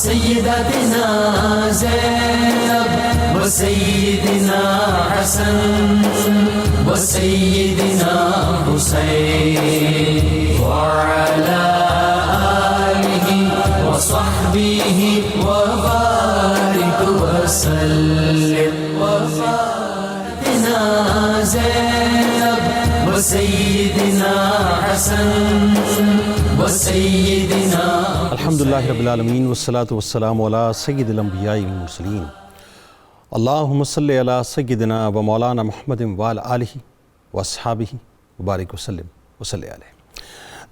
سیدتنا زینب وسیدنا حسن وسیدنا حسین وعلى آلہ وصحبہ وبارک وسلم وسیدنا زینب وسیدنا حسن وسیدنا. الحمدللہ رب العالمین والصلاة والسلام علی سید الانبیاء والمرسلین. اللہم صلی علی سیدنا و مولانا محمد وعلی آلہ واصحابہ وبارک وسلم وصلی علیہ.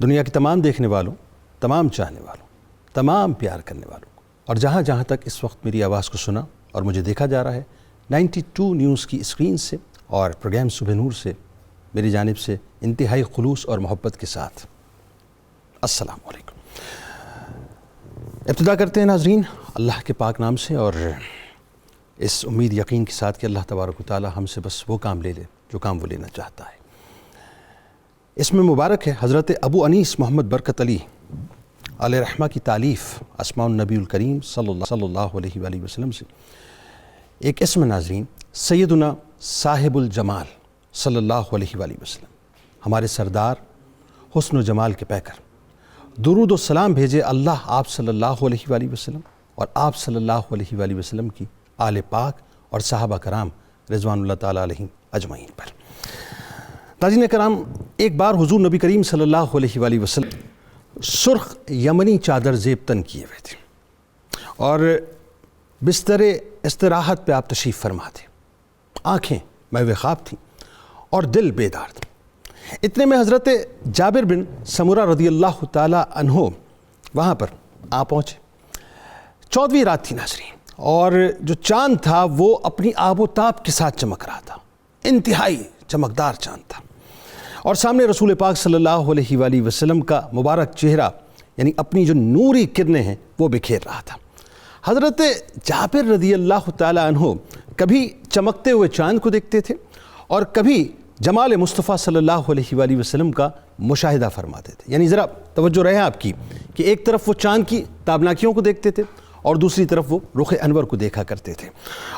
دنیا کے تمام دیکھنے والوں، تمام چاہنے والوں، تمام پیار کرنے والوں اور جہاں جہاں تک اس وقت میری آواز کو سنا اور مجھے دیکھا جا رہا ہے 92 نیوز کی اسکرین سے اور پروگرام صبح نور سے، میری جانب سے انتہائی خلوص اور محبت کے ساتھ السلام علیکم. ابتدا کرتے ہیں ناظرین اللہ کے پاک نام سے اور اس امید یقین کے ساتھ کہ اللہ تبارک و تعالی ہم سے بس وہ کام لے لے جو کام وہ لینا چاہتا ہے. اس میں مبارک ہے حضرت ابو انیس محمد برکت علی علیہ رحمہ کی تالیف اسماء النبی الکریم صلی اللہ علیہ وآلہ وسلم سے ایک اسم ناظرین سیدنا صاحب الجمال صلی اللہ علیہ وآلہ وسلم، ہمارے سردار حسن و جمال کے پیکر، درود و سلام بھیجے اللہ آپ صلی اللہ علیہ وآلہ وسلم اور آپ صلی اللہ علیہ وآلہ وسلم کی آل پاک اور صحابہ کرام رضوان اللہ تعالیٰ علیہم اجمعین پر. ناظرین کرام، ایک بار حضور نبی کریم صلی اللہ علیہ وآلہ وسلم سرخ یمنی چادر زیب تن کیے ہوئے تھے اور بستر استراحت پہ آپ تشریف فرما تھے. آنکھیں محو خواب تھیں اور دل بیدار تھا. اتنے میں حضرت جابر بن سمرہ رضی اللہ تعالیٰ عنہ وہاں پر آ پہنچے. 14ویں رات تھی ناظرین اور جو چاند تھا وہ اپنی آب و تاب کے ساتھ چمک رہا تھا، انتہائی چمکدار چاند تھا اور سامنے رسول پاک صلی اللہ علیہ وآلہ وسلم کا مبارک چہرہ یعنی اپنی جو نوری کرنیں ہیں وہ بکھیر رہا تھا. حضرت جابر رضی اللہ تعالیٰ عنہ کبھی چمکتے ہوئے چاند کو دیکھتے تھے اور کبھی جمال مصطفیٰ صلی اللہ علیہ وآلہ وسلم کا مشاہدہ فرماتے تھے. یعنی ذرا توجہ رہے آپ کی کہ ایک طرف وہ چاند کی تابناکیوں کو دیکھتے تھے اور دوسری طرف وہ رخ انور کو دیکھا کرتے تھے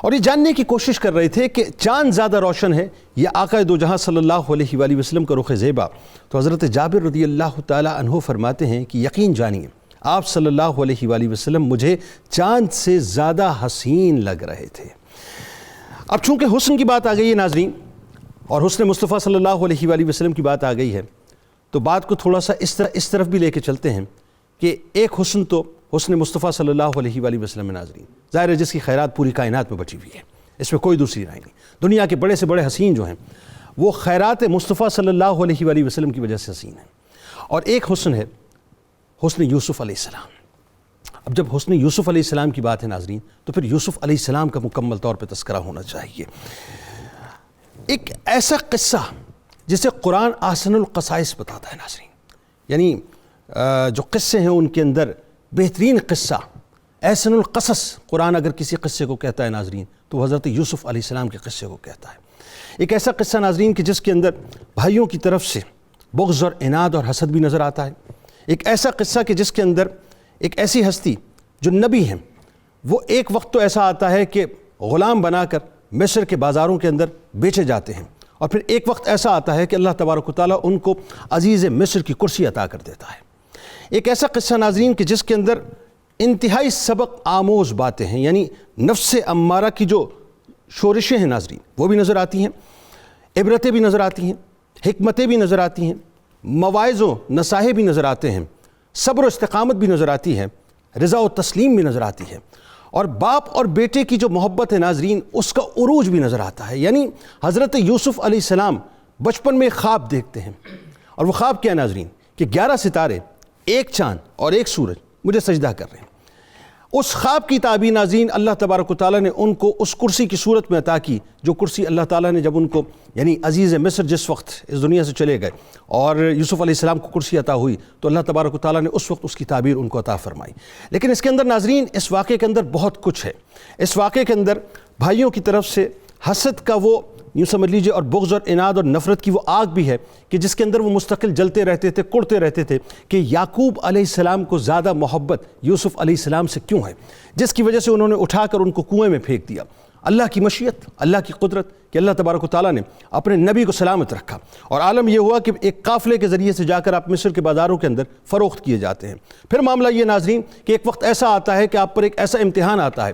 اور یہ جاننے کی کوشش کر رہے تھے کہ چاند زیادہ روشن ہے یا آقا دو جہاں صلی اللہ علیہ وآلہ وسلم کا رخ زیبا. تو حضرت جابر رضی اللہ تعالیٰ عنہ فرماتے ہیں کہ یقین جانیے آپ صلی اللہ علیہ وآلہ وسلم مجھے چاند سے زیادہ حسین لگ رہے تھے. اب چونکہ حسن کی بات آ گئی ہے ناظرین اور حسن مصطفیٰ صلی اللہ علیہ وآلہ وسلم کی بات آ گئی ہے تو بات کو تھوڑا سا اس طرف بھی لے کے چلتے ہیں کہ ایک حسن تو حسن مصطفیٰ صلی اللہ علیہ وآلہ وسلم میں ناظرین ظاہر ہے جس کی خیرات پوری کائنات میں بچی ہوئی ہے، اس میں کوئی دوسری رائے نہیں. دنیا کے بڑے سے بڑے حسین جو ہیں وہ خیرات مصطفیٰ صلی اللہ علیہ وآلہ وسلم کی وجہ سے حسین ہیں. اور ایک حسن ہے حسن یوسف علیہ السلام. اب جب حسن یوسف علیہ السلام کی بات ہے ناظرین تو پھر یوسف علیہ السلام کا مکمل طور پہ تذکرہ ہونا چاہیے. ایک ایسا قصہ جسے قرآن احسن القصائص بتاتا ہے ناظرین، یعنی جو قصے ہیں ان کے اندر بہترین قصہ احسن القصص قرآن اگر کسی قصے کو کہتا ہے ناظرین تو حضرت یوسف علیہ السلام کے قصے کو کہتا ہے. ایک ایسا قصہ ناظرین کہ جس کے اندر بھائیوں کی طرف سے بغض اور عناد اور حسد بھی نظر آتا ہے. ایک ایسا قصہ کہ جس کے اندر ایک ایسی ہستی جو نبی ہیں وہ ایک وقت تو ایسا آتا ہے کہ غلام بنا کر مصر کے بازاروں کے اندر بیچے جاتے ہیں اور پھر ایک وقت ایسا آتا ہے کہ اللہ تبارک و تعالیٰ ان کو عزیز مصر کی کرسی عطا کر دیتا ہے. ایک ایسا قصہ ناظرین کہ جس کے اندر انتہائی سبق آموز باتیں ہیں، یعنی نفس امارہ کی جو شورشیں ہیں ناظرین وہ بھی نظر آتی ہیں، عبرتیں بھی نظر آتی ہیں، حکمتیں بھی نظر آتی ہیں، مواعظ و نصائح بھی نظر آتے ہیں، صبر و استقامت بھی نظر آتی ہے، رضا و تسلیم بھی نظر آتی ہے اور باپ اور بیٹے کی جو محبت ہے ناظرین اس کا عروج بھی نظر آتا ہے. یعنی حضرت یوسف علیہ السلام بچپن میں خواب دیکھتے ہیں اور وہ خواب کیا ناظرین کہ 11 ستارے، ایک چاند اور ایک سورج مجھے سجدہ کر رہے ہیں. اس خواب کی تعبیر ناظرین اللہ تبارک و تعالیٰ نے ان کو اس کرسی کی صورت میں عطا کی جو کرسی اللہ تعالیٰ نے جب ان کو یعنی عزیز مصر جس وقت اس دنیا سے چلے گئے اور یوسف علیہ السلام کو کرسی عطا ہوئی تو اللہ تبارک و تعالیٰ نے اس وقت اس کی تعبیر ان کو عطا فرمائی. لیکن اس کے اندر ناظرین اس واقعے کے اندر بہت کچھ ہے. اس واقعے کے اندر بھائیوں کی طرف سے حسد کا وہ یوں سمجھ لیجئے، اور بغض اور اناد اور نفرت کی وہ آگ بھی ہے کہ جس کے اندر وہ مستقل جلتے رہتے تھے، کڑتے رہتے تھے کہ یعقوب علیہ السلام کو زیادہ محبت یوسف علیہ السلام سے کیوں ہے، جس کی وجہ سے انہوں نے اٹھا کر ان کو کنویں میں پھینک دیا۔ اللہ کی مشیت، اللہ کی قدرت کہ اللہ تبارک و تعالیٰ نے اپنے نبی کو سلامت رکھا، اور عالم یہ ہوا کہ ایک قافلے کے ذریعے سے جا کر آپ مصر کے بازاروں کے اندر فروخت کیے جاتے ہیں۔ پھر معاملہ یہ ناظرین کہ ایک وقت ایسا آتا ہے کہ آپ پر ایک ایسا امتحان آتا ہے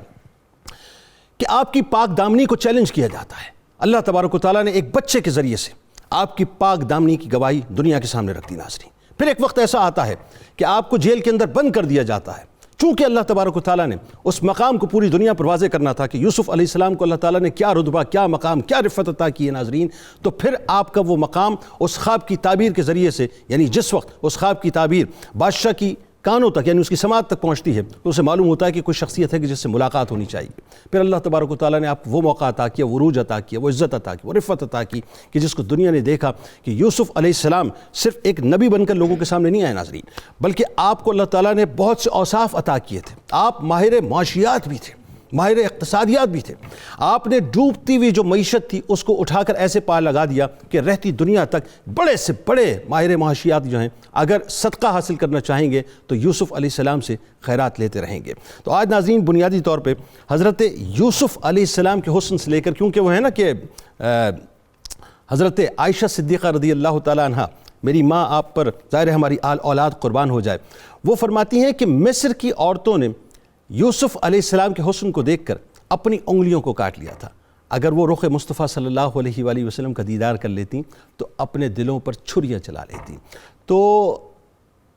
کہ آپ کی پاک دامنی کو چیلنج کیا جاتا ہے۔ اللہ تبارک و تعالیٰ نے ایک بچے کے ذریعے سے آپ کی پاک دامنی کی گواہی دنیا کے سامنے رکھ دی ناظرین۔ پھر ایک وقت ایسا آتا ہے کہ آپ کو جیل کے اندر بند کر دیا جاتا ہے، چونکہ اللہ تبارک و تعالیٰ نے اس مقام کو پوری دنیا پر واضح کرنا تھا کہ یوسف علیہ السلام کو اللہ تعالیٰ نے کیا رتبہ، کیا مقام، کیا رفعت عطا کی ہے ناظرین۔ تو پھر آپ کا وہ مقام اس خواب کی تعبیر کے ذریعے سے، یعنی جس وقت اس خواب کی تعبیر بادشاہ کی کانوں تک، یعنی اس کی سماعت تک پہنچتی ہے، تو اسے معلوم ہوتا ہے کہ کوئی شخصیت ہے کہ جس سے ملاقات ہونی چاہیے۔ پھر اللہ تبارک و تعالیٰ نے آپ وہ موقع عطا کیا، وہ عروج عطا کیا، وہ عزت عطا کی، وہ رفعت عطا کی کہ جس کو دنیا نے دیکھا کہ یوسف علیہ السلام صرف ایک نبی بن کر لوگوں کے سامنے نہیں آئے ناظرین، بلکہ آپ کو اللہ تعالیٰ نے بہت سے اوصاف عطا کیے تھے۔ آپ ماہر معاشیات بھی تھے، ماہر اقتصادیات بھی تھے۔ آپ نے ڈوبتی ہوئی جو معیشت تھی اس کو اٹھا کر ایسے پار لگا دیا کہ رہتی دنیا تک بڑے سے بڑے ماہر معاشیات جو ہیں اگر صدقہ حاصل کرنا چاہیں گے تو یوسف علیہ السلام سے خیرات لیتے رہیں گے۔ تو آج ناظرین بنیادی طور پہ حضرت یوسف علیہ السلام کے حسن سے لے کر، کیونکہ وہ ہے نا کہ حضرت عائشہ صدیقہ رضی اللہ تعالیٰ عنہ، میری ماں آپ پر ظاہر ہے ہماری اولاد قربان ہو جائے، وہ فرماتی ہیں کہ مصر کی عورتوں نے یوسف علیہ السلام کے حسن کو دیکھ کر اپنی انگلیوں کو کاٹ لیا تھا۔ اگر وہ رخ مصطفیٰ صلی اللہ علیہ وآلہ وسلم کا دیدار کر لیتیں تو اپنے دلوں پر چھریاں چلا لیتیں۔ تو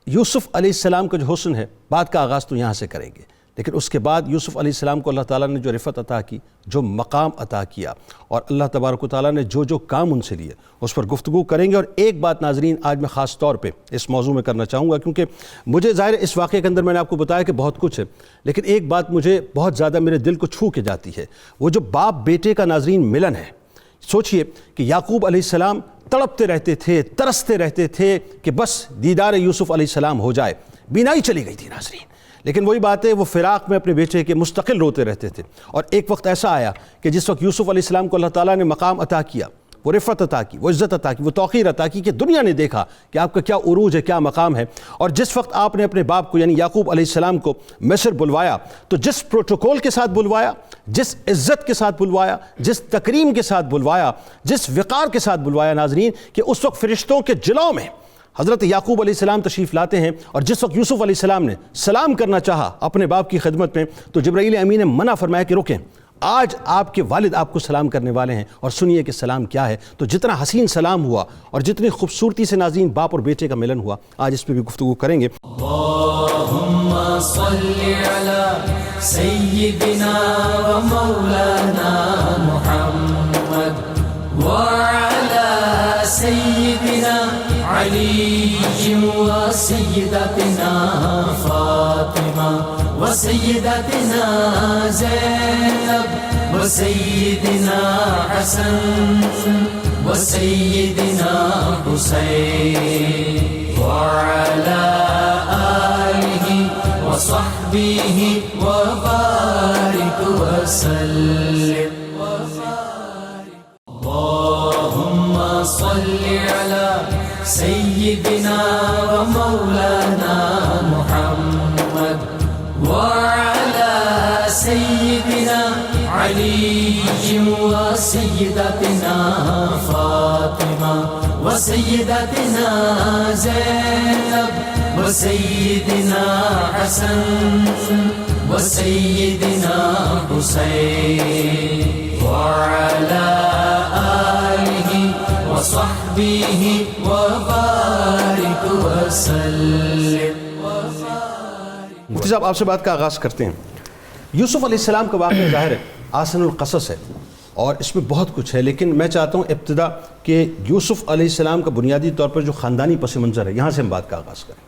یوسف علیہ السلام کا جو حسن ہے، بات کا آغاز تو یہاں سے کریں گے، لیکن اس کے بعد یوسف علیہ السلام کو اللہ تعالیٰ نے جو رفعت عطا کی، جو مقام عطا کیا، اور اللہ تبارک و تعالیٰ نے جو جو کام ان سے لیے، اس پر گفتگو کریں گے۔ اور ایک بات ناظرین آج میں خاص طور پہ اس موضوع میں کرنا چاہوں گا، کیونکہ مجھے ظاہر اس واقعے کے اندر میں نے آپ کو بتایا کہ بہت کچھ ہے، لیکن ایک بات مجھے بہت زیادہ میرے دل کو چھو کے جاتی ہے، وہ جو باپ بیٹے کا ناظرین ملن ہے۔ سوچئے کہ یعقوب علیہ السلام تڑپتے رہتے تھے، ترستے رہتے تھے کہ بس دیدار یوسف علیہ السلام ہو جائے، بینائی چلی گئی تھی ناظرین، لیکن وہی بات ہے وہ فراق میں اپنے بیٹے کے مستقل روتے رہتے تھے۔ اور ایک وقت ایسا آیا کہ جس وقت یوسف علیہ السلام کو اللہ تعالیٰ نے مقام عطا کیا، وہ رفعت عطا کی، وہ عزت عطا کی، وہ توقیر عطا کی کہ دنیا نے دیکھا کہ آپ کا کیا عروج ہے، کیا مقام ہے۔ اور جس وقت آپ نے اپنے باپ کو یعنی یعقوب علیہ السلام کو مصر بلوایا تو جس پروٹوکول کے ساتھ بلوایا، جس عزت کے ساتھ بلوایا، جس تکریم کے ساتھ بلوایا، جس وقار کے ساتھ بلوایا ناظرین، کہ اس وقت فرشتوں کے جلوں میں حضرت یعقوب علیہ السلام تشریف لاتے ہیں، اور جس وقت یوسف علیہ السلام نے سلام کرنا چاہا اپنے باپ کی خدمت میں تو جبرائیل امین نے منع فرمایا کہ رکیں، آج آپ کے والد آپ کو سلام کرنے والے ہیں، اور سنیے کہ سلام کیا ہے۔ تو جتنا حسین سلام ہوا اور جتنی خوبصورتی سے ناظرین باپ اور بیٹے کا ملن ہوا، آج اس پہ بھی گفتگو کریں گے۔ اللہم صلی علی سیدنا و مولانا محمد وعلی سیدنا علی و سیدتنا فاطمہ و سیدتنا زینب و سیدنا حسن و سیدنا حسین وعلی آلہ و صحبہ و بارک وسلم۔ اللہم صلی علی سیدنا و مولانا محمد وعلی سیدنا علی و سیدتنا فاطمہ و سیدتنا زینب و سیدنا حسن و سیدنا حسین وعلی آلہ و صحبہ و بارک وسلم۔ مفتی صاحب آپ سے بات کا آغاز کرتے ہیں۔ یوسف علیہ السلام کا واقعہ ظاہر ہے آسن القصص ہے اور اس میں بہت کچھ ہے، لیکن میں چاہتا ہوں ابتدا کہ یوسف علیہ السلام کا بنیادی طور پر جو خاندانی پس منظر ہے یہاں سے ہم بات کا آغاز کریں۔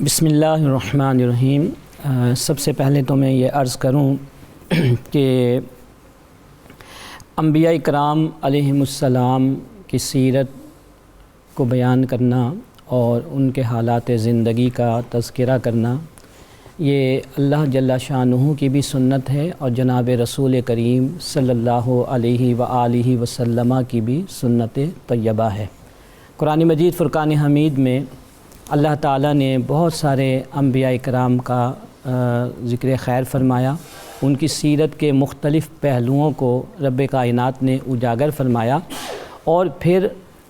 بسم اللہ الرحمن الرحیم۔ سب سے پہلے تو میں یہ عرض کروں کہ انبیاء کرام علیہم السلام کی سیرت کو بیان کرنا اور ان کے حالات زندگی کا تذکرہ کرنا یہ اللہ جل شانہ کی بھی سنت ہے اور جناب رسول کریم صلی اللہ علیہ وآلہ وسلم کی بھی سنت طیبہ ہے۔ قرآن مجید فرقان حمید میں اللہ تعالیٰ نے بہت سارے انبیاء کرام کا ذکر خیر فرمایا، ان کی سیرت کے مختلف پہلوؤں کو رب کائنات نے اجاگر فرمایا، اور پھر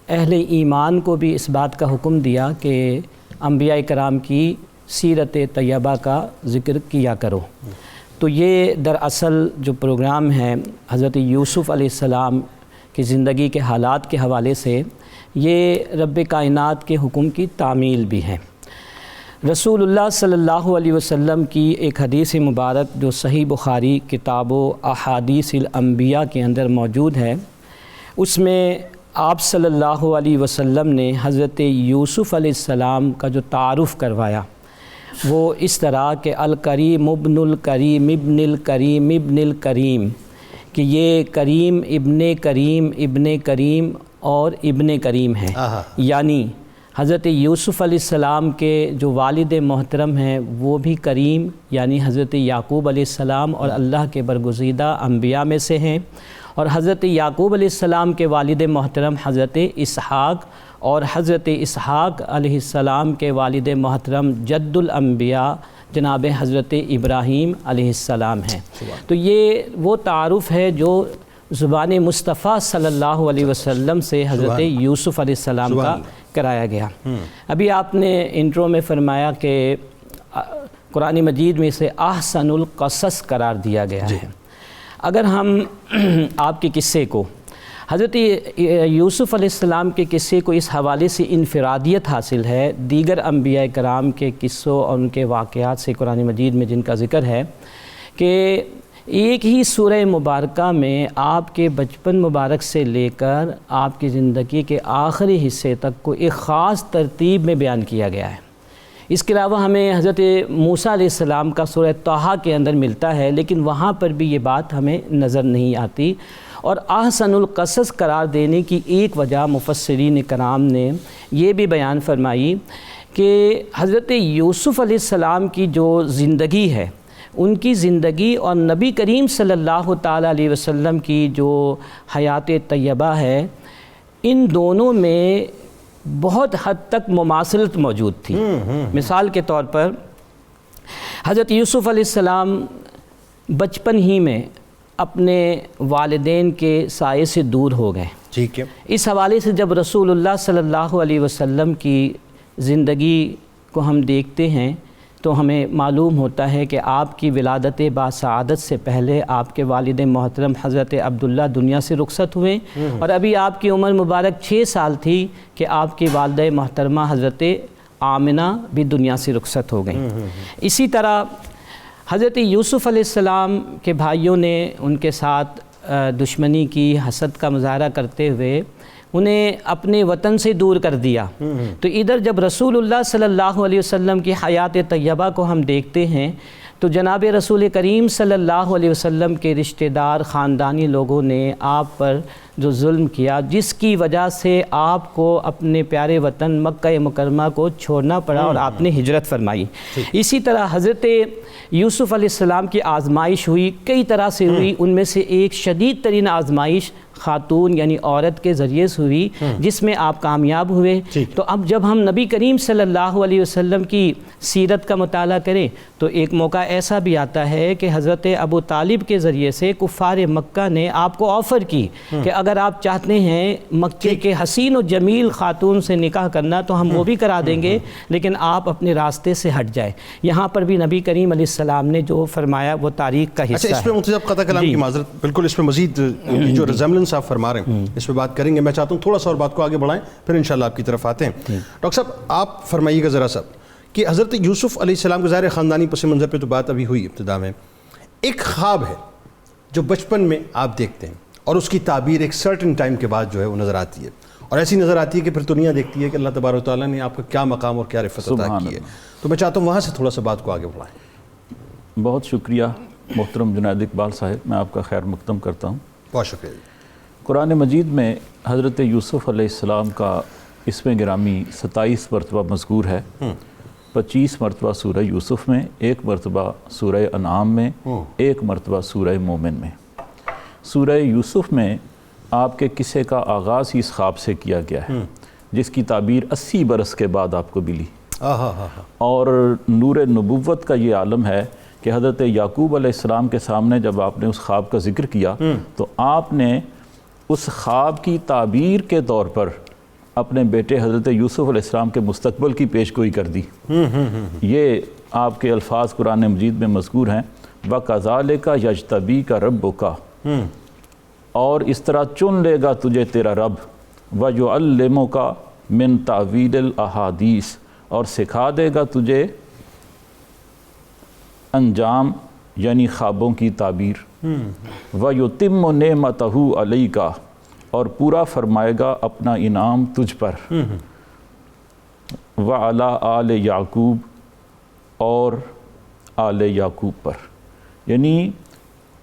اہل ایمان کو بھی اس بات کا حکم دیا کہ انبیاء کرام کی سیرت طیبہ کا ذکر کیا کرو۔ تو یہ دراصل جو پروگرام ہے حضرت یوسف علیہ السلام کی زندگی کے حالات کے حوالے سے، یہ رب کائنات کے حکم کی تعمیل بھی ہے۔ رسول اللہ صلی اللہ علیہ وسلم کی ایک حدیث مبارک جو صحیح بخاری کتاب و احادیث الانبیاء کے اندر موجود ہے، اس میں آپ صلی اللہ علیہ وسلم نے حضرت یوسف علیہ السلام کا جو تعارف کروایا وہ اس طرح کہ الکریم ابن الکریم ابن الکریم ابن الکریم، کہ یہ کریم ابن کریم اور ابن کریم ہیں۔ یعنی حضرت یوسف علیہ السلام کے جو والد محترم ہیں وہ بھی کریم یعنی حضرت یعقوب علیہ السلام اور اللہ کے برگزیدہ انبیاء میں سے ہیں، اور حضرت یعقوب علیہ السلام کے والد محترم حضرت اسحاق، اور حضرت اسحاق علیہ السلام کے والد محترم جد الانبیاء جناب حضرت ابراہیم علیہ السلام ہیں۔ تو یہ وہ تعارف ہے جو زبان مصطفیٰ صلی اللہ علیہ وسلم سے حضرت یوسف علیہ السلام کا کرایا گیا۔ ابھی آپ نے انٹرو میں فرمایا کہ قرآن مجید میں اسے احسن القصص قرار دیا گیا ہے۔ اگر ہم آپ کے قصے کو، حضرت یوسف علیہ السلام کے قصے کو اس حوالے سے انفرادیت حاصل ہے دیگر انبیاء کرام کے قصوں اور ان کے واقعات سے قرآن مجید میں جن کا ذکر ہے، کہ ایک ہی سورہ مبارکہ میں آپ کے بچپن مبارک سے لے کر آپ کی زندگی کے آخری حصے تک کو ایک خاص ترتیب میں بیان کیا گیا ہے۔ اس کے علاوہ ہمیں حضرت موسیٰ علیہ السلام کا سورہ طٰہٰ کے اندر ملتا ہے، لیکن وہاں پر بھی یہ بات ہمیں نظر نہیں آتی، اور احسن القصص قرار دینے کی ایک وجہ مفسرین کرام نے یہ بھی بیان فرمائی کہ حضرت یوسف علیہ السلام کی جو زندگی ہے، ان کی زندگی اور نبی کریم صلی اللہ تعالیٰ علیہ وسلم کی جو حیات طیبہ ہے، ان دونوں میں بہت حد تک مماثلت موجود تھی۔ مثال کے طور پر حضرت یوسف علیہ السلام بچپن ہی میں اپنے والدین کے سائے سے دور ہو گئے۔ ٹھیک ہے۔ اس حوالے سے جب رسول اللہ صلی اللہ علیہ وسلم کی زندگی کو ہم دیکھتے ہیں تو ہمیں معلوم ہوتا ہے کہ آپ کی ولادت باسعادت سے پہلے آپ کے والد محترم حضرت عبداللہ دنیا سے رخصت ہوئے، اور ابھی آپ کی عمر مبارک 6 سال تھی کہ آپ کی والدہ محترمہ حضرت آمنہ بھی دنیا سے رخصت ہو گئیں۔ اسی طرح حضرت یوسف علیہ السلام کے بھائیوں نے ان کے ساتھ دشمنی کی، حسد کا مظاہرہ کرتے ہوئے انہیں اپنے وطن سے دور کر دیا۔ تو ادھر جب رسول اللہ صلی اللہ علیہ وسلم کی حیات طیبہ کو ہم دیکھتے ہیں تو جناب رسول کریم صلی اللہ علیہ وسلم کے رشتہ دار خاندانی لوگوں نے آپ پر جو ظلم کیا، جس کی وجہ سے آپ کو اپنے پیارے وطن مکہ مکرمہ کو چھوڑنا پڑا اور آپ نے ہجرت فرمائی۔ اسی طرح حضرت یوسف علیہ السلام کی آزمائش ہوئی، کئی طرح سے ہوئی، ان میں سے ایک شدید ترین آزمائش خاتون یعنی عورت کے ذریعے سے ہوئی جس میں آپ کامیاب ہوئے۔ تو اب جب ہم نبی کریم صلی اللہ علیہ وسلم کی سیرت کا مطالعہ کریں تو ایک موقع ایسا بھی آتا ہے کہ حضرت ابو طالب کے ذریعے سے کفار مکہ نے آپ کو آفر کی کہ اگر آپ چاہتے ہیں مکے کے حسین و جمیل خاتون سے نکاح کرنا تو ہم وہ بھی کرا دیں گے، لیکن آپ اپنے راستے سے ہٹ جائیں۔ یہاں پر بھی نبی کریم علیہ السلام نے جو فرمایا وہ تاریخ کا حصہ ہے۔ اس میں متضب قطع کلام کی معذرت، بالکل اس میں مزید جو ریزمبلنس آپ فرما رہے ہیں اس پہ بات کریں گے۔ میں چاہتا ہوں تھوڑا سا اور بات کو آگے بڑھائیں، پھر انشاءاللہ آپ کی طرف آتے ہیں۔ ڈاکٹر صاحب آپ فرمائیے گا ذرا سا کہ حضرت یوسف علیہ السلام کے ظاہر خاندانی پس منظر پہ تو بات ابھی ہوئی ابتدا میں، ایک خواب ہے جو بچپن میں آپ دیکھتے ہیں اور اس کی تعبیر ایک سرٹن ٹائم کے بعد جو ہے وہ نظر آتی ہے، اور ایسی نظر آتی ہے کہ پھر دنیا دیکھتی ہے کہ اللہ تبارک و تعالیٰ نے آپ کا کیا مقام اور کیا رفعت عطا کی ہے۔ تو میں چاہتا ہوں وہاں سے تھوڑا سا بات کو آگے بڑھائیں۔ بہت شکریہ محترم جنید اقبال صاحب، میں آپ کا خیر مقدم کرتا ہوں۔ بہت شکریہ۔ قرآن مجید میں حضرت یوسف علیہ السلام کا اسم گرامی 27 مرتبہ مذکور ہے، 25 مرتبہ سورہ یوسف میں، 1 مرتبہ سورہ انعام میں، 1 مرتبہ سورہ مومن میں۔ سورہ یوسف میں آپ کے قصے کا آغاز ہی اس خواب سے کیا گیا ہے جس کی تعبیر 80 برس کے بعد آپ کو ملی، اور نور نبوت کا یہ عالم ہے کہ حضرت یعقوب علیہ السلام کے سامنے جب آپ نے اس خواب کا ذکر کیا تو آپ نے اس خواب کی تعبیر کے طور پر اپنے بیٹے حضرت یوسف علیہ السلام کے مستقبل کی پیش گوئی کر دی۔ یہ آپ کے الفاظ قرآن مجید میں مذکور ہیں، وَكَذَلِكَ يَجْتَبِيكَ رَبُّكَ، اور اس طرح چن لے گا تجھے تیرا رب، وَيُعَلِّمُكَ مِن تَعْوِيلِ الْأَحَادِيثِ، اور سکھا دے گا تجھے انجام یعنی خوابوں کی تعبیر، وَيُتِمُّ نِعْمَتَهُ عَلَيْكَ، اور پورا فرمائے گا اپنا انعام تجھ پر، وَعَلَىٰ آلِ یعقوب، اور آل یعقوب پر، یعنی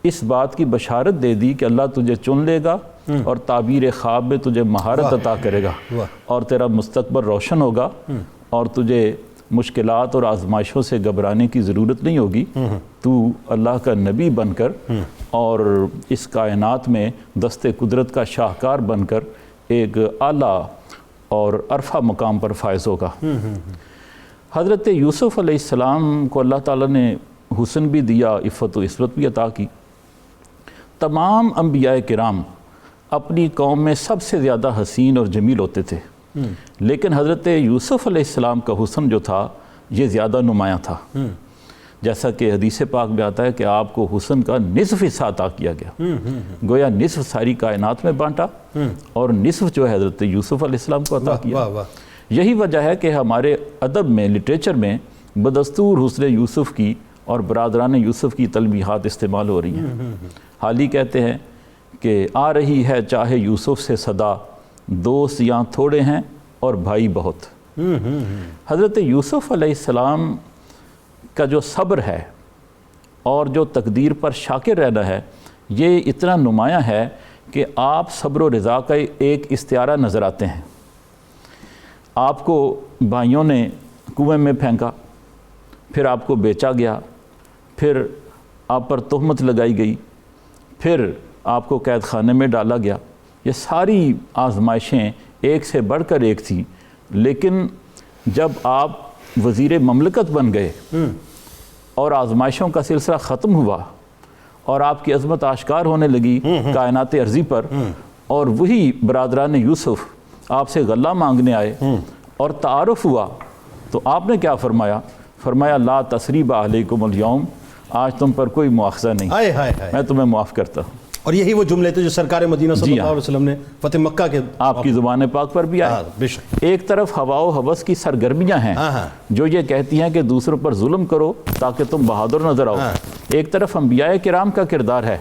اس بات کی بشارت دے دی کہ اللہ تجھے چن لے گا اور تعبیر خواب میں تجھے مہارت عطا کرے گا اور تیرا مستقبل روشن ہوگا اور تجھے مشکلات اور آزمائشوں سے گھبرانے کی ضرورت نہیں ہوگی، تو اللہ کا نبی بن کر اور اس کائنات میں دست قدرت کا شاہکار بن کر ایک اعلیٰ اور عرفہ مقام پر فائز ہوگا۔ حضرت یوسف علیہ السلام کو اللہ تعالیٰ نے حسن بھی دیا، عفت و عصمت بھی عطا کی۔ تمام انبیاء کرام اپنی قوم میں سب سے زیادہ حسین اور جمیل ہوتے تھے، لیکن حضرت یوسف علیہ السلام کا حسن جو تھا یہ زیادہ نمایاں تھا، جیسا کہ حدیث پاک میں آتا ہے کہ آپ کو حسن کا نصف حصہ عطا کیا گیا، گویا نصف ساری کائنات میں بانٹا اور نصف جو ہے حضرت یوسف علیہ السلام کو عطا کیا۔ یہی وجہ ہے کہ ہمارے ادب میں، لٹریچر میں بدستور حسن یوسف کی اور برادران یوسف کی تلمیحات استعمال ہو رہی ہیں۔ حال ہی کہتے ہیں کہ آ رہی ہے چاہے یوسف سے صدا، دوست یہاں تھوڑے ہیں اور بھائی بہت۔ حضرت یوسف علیہ السلام کا جو صبر ہے اور جو تقدیر پر شاکر رہنا ہے یہ اتنا نمایاں ہے کہ آپ صبر و رضا کا ایک استعارہ نظر آتے ہیں۔ آپ کو بھائیوں نے کنویں میں پھینکا، پھر آپ کو بیچا گیا، پھر آپ پر تہمت لگائی گئی، پھر آپ کو قید خانے میں ڈالا گیا۔ یہ ساری آزمائشیں ایک سے بڑھ کر ایک تھیں، لیکن جب آپ وزیر مملکت بن گئے اور آزمائشوں کا سلسلہ ختم ہوا اور آپ کی عظمت آشکار ہونے لگی کائنات ارضی پر، اور وہی برادران یوسف آپ سے غلہ مانگنے آئے اور تعارف ہوا، تو آپ نے کیا فرمایا؟ فرمایا لا تثریب علیکم اليوم، آج تم پر کوئی مواخذہ نہیں، میں تمہیں معاف کرتا ہوں۔ اور یہی وہ جملے تھے جو سرکار مدینہ صلی اللہ علیہ وسلم نے فتح مکہ کے آپ کی زبان پاک پر بھی آئے۔ ایک طرف ہوا و ہوس کی سرگرمیاں ہیں جو یہ کہتی ہیں کہ دوسروں پر ظلم کرو تاکہ تم بہادر نظر آؤ، ایک طرف انبیاء کرام کا کردار ہے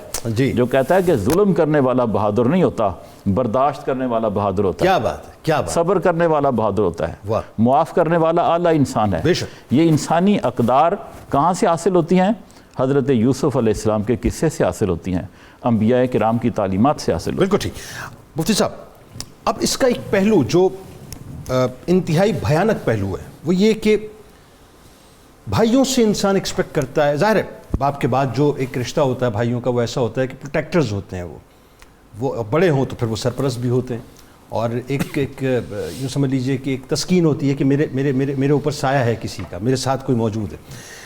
جو کہتا ہے کہ ظلم کرنے والا بہادر نہیں ہوتا، برداشت کرنے والا بہادر ہوتا ہے۔ کیا بات ہے، کیا بات، صبر کرنے والا بہادر ہوتا ہے، معاف کرنے والا اعلیٰ انسان ہے۔ یہ انسانی اقدار کہاں سے حاصل ہوتی ہیں؟ حضرت یوسف علیہ السلام کے قصے سے حاصل ہوتی ہیں، انبیاء کرام کی تعلیمات سے حاصل ہوتی ہیں۔ بالکل ٹھیک۔ مفتی صاحب، اب اس کا ایک پہلو جو انتہائی بھیانک پہلو ہے وہ یہ کہ بھائیوں سے انسان ایکسپیکٹ کرتا ہے، ظاہر ہے باپ کے بعد جو ایک رشتہ ہوتا ہے بھائیوں کا وہ ایسا ہوتا ہے کہ پروٹیکٹرز ہوتے ہیں، وہ بڑے ہوں تو پھر وہ سرپرست بھی ہوتے ہیں، اور ایک یوں سمجھ لیجئے کہ ایک تسکین ہوتی ہے کہ میرے اوپر سایہ ہے کسی کا، میرے ساتھ کوئی موجود ہے۔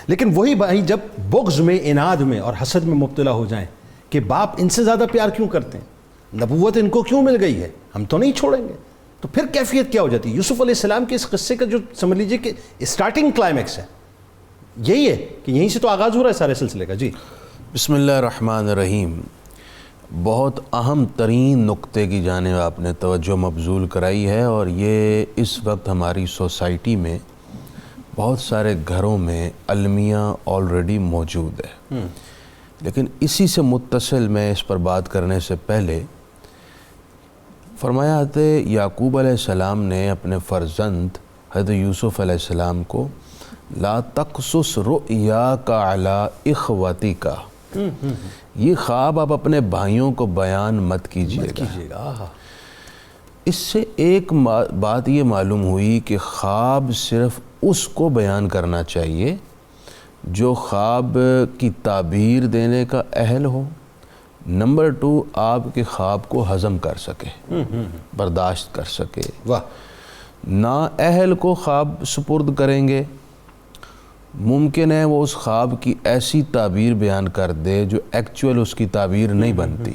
لیکن وہی بھائی جب بغض میں، اناد میں اور حسد میں مبتلا ہو جائیں کہ باپ ان سے زیادہ پیار کیوں کرتے ہیں، نبوت ان کو کیوں مل گئی ہے، ہم تو نہیں چھوڑیں گے، تو پھر کیفیت کیا ہو جاتی ہے؟ یوسف علیہ السلام کے اس قصے کا جو سمجھ لیجئے کہ اسٹارٹنگ کلائمیکس ہے یہی ہے کہ یہیں سے تو آغاز ہو رہا ہے سارے سلسلے کا۔ جی بسم اللہ الرحمن الرحیم۔ بہت اہم ترین نقطے کی جانب آپ نے توجہ مبذول کرائی ہے، اور یہ اس وقت ہماری سوسائٹی میں بہت سارے گھروں میں المیہ آلریڈی موجود ہے، لیکن اسی سے متصل میں اس پر بات کرنے سے پہلے فرمایا حضرت یعقوب علیہ السلام نے اپنے فرزند حضرت یوسف علیہ السلام کو لا تقصص رؤیاک علی اخوتک، یہ خواب آپ اپنے بھائیوں کو بیان مت کیجیے گا۔ اس سے ایک بات یہ معلوم ہوئی کہ خواب صرف اس کو بیان کرنا چاہیے جو خواب کی تعبیر دینے کا اہل ہو. نمبر 2، آپ کے خواب کو ہضم کر سکے، برداشت کر سکے. واہ. نا اہل کو خواب سپرد کریں گے، ممکن ہے وہ اس خواب کی ایسی تعبیر بیان کر دے جو ایکچول اس کی تعبیر نہیں بنتی.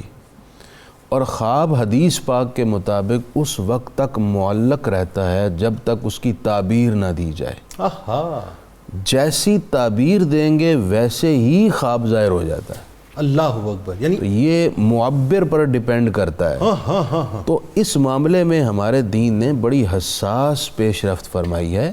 اور خواب حدیث پاک کے مطابق اس وقت تک معلق رہتا ہے جب تک اس کی تعبیر نہ دی جائے. آہا. جیسی تعبیر دیں گے ویسے ہی خواب ظاہر ہو جاتا ہے. اللہ اکبر. یعنی تو یہ معبر پر ڈیپینڈ کرتا ہے. تو اس معاملے میں ہمارے دین نے بڑی حساس پیش رفت فرمائی ہے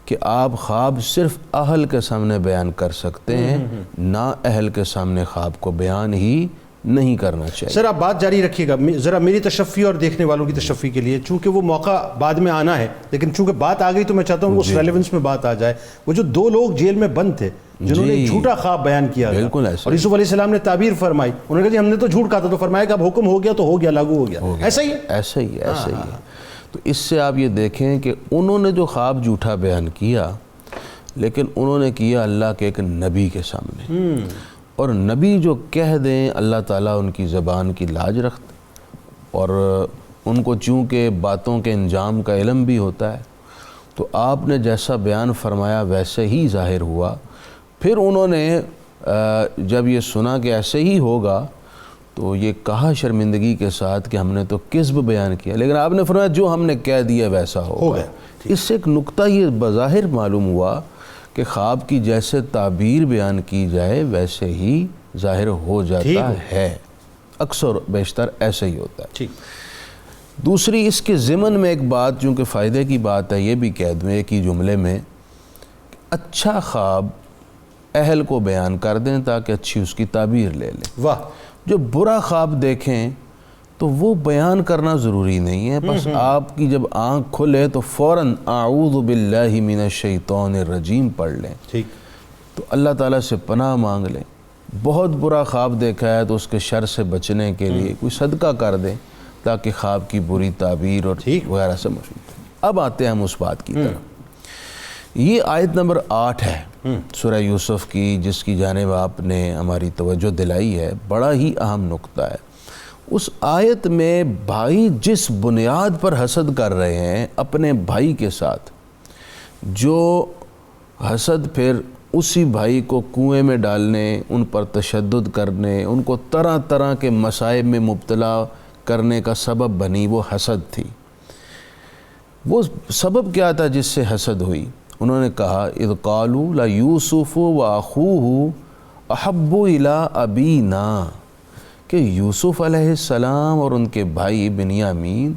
کہ آپ خواب صرف اہل کے سامنے بیان کر سکتے ہیں، نا اہل کے سامنے خواب کو بیان ہی نہیں کرنا چاہیے. سر آپ بات جاری رکھیے گا ذرا میری تشفی اور دیکھنے والوں کی تشفی کے لیے، چونکہ وہ موقع بعد میں آنا ہے، لیکن چونکہ بات آ گئی تو میں چاہتا ہوں اس ریلیونس میں بات آ جائے. وہ جو 2 لوگ جیل میں بند تھے جنہوں نے جھوٹا خواب بیان کیا بالکل ایسا، اور یوسف علیہ السلام نے تعبیر فرمائی، انہوں نے کہا جی ہم نے تو جھوٹ کہا تھا، تو فرمایا کہ اب حکم ہو گیا تو ہو گیا، لاگو ہو گیا. ایسا ہی ہے. ایسا ہی ہے. تو اس سے آپ یہ دیکھیں کہ انہوں نے جو خواب جھوٹا بیان کیا، لیکن انہوں نے کیا اللہ کے ایک نبی کے سامنے، اور نبی جو کہہ دیں اللہ تعالیٰ ان کی زبان کی لاج رکھتے، اور ان کو چونکہ باتوں کے انجام کا علم بھی ہوتا ہے، تو آپ نے جیسا بیان فرمایا ویسے ہی ظاہر ہوا. پھر انہوں نے جب یہ سنا کہ ایسے ہی ہوگا تو یہ کہا شرمندگی کے ساتھ کہ ہم نے تو کذب بیان کیا، لیکن آپ نے فرمایا جو ہم نے کہہ دیا ویسا ہوگا. اس سے ایک نقطہ یہ بظاہر معلوم ہوا کہ خواب کی جیسے تعبیر بیان کی جائے ویسے ہی ظاہر ہو جاتا ہے. اکثر بیشتر ایسے ہی ہوتا ہے. دوسری اس کے ضمن میں ایک بات، چونکہ فائدے کی بات ہے، یہ بھی کہہ دوں ایک ہی جملے میں، اچھا خواب اہل کو بیان کر دیں تاکہ اچھی اس کی تعبیر لے لیں. واہ. جو برا خواب دیکھیں تو وہ بیان کرنا ضروری نہیں ہے، بس آپ کی جب آنکھ کھلے تو فوراً اعوذ باللہ من الشیطان الرجیم پڑھ لیں. ٹھیک. تو اللہ تعالیٰ سے پناہ مانگ لیں. بہت برا خواب دیکھا ہے تو اس کے شر سے بچنے کے لیے کوئی صدقہ کر دیں تاکہ خواب کی بری تعبیر اور وغیرہ سے مفید. اب آتے ہیں ہم اس بات کی طرف. یہ آیت نمبر 8 ہے سورہ یوسف کی، جس کی جانب آپ نے ہماری توجہ دلائی ہے. بڑا ہی اہم نقطہ ہے. اس آیت میں بھائی جس بنیاد پر حسد کر رہے ہیں اپنے بھائی کے ساتھ، جو حسد پھر اسی بھائی کو کنویں میں ڈالنے، ان پر تشدد کرنے، ان کو طرح طرح کے مصائب میں مبتلا کرنے کا سبب بنی، وہ حسد تھی. وہ سبب کیا تھا جس سے حسد ہوئی؟ انہوں نے کہا اذ قالوا لا یوسف واخوہ احب الی ابینا، کہ یوسف علیہ السلام اور ان کے بھائی بنیامین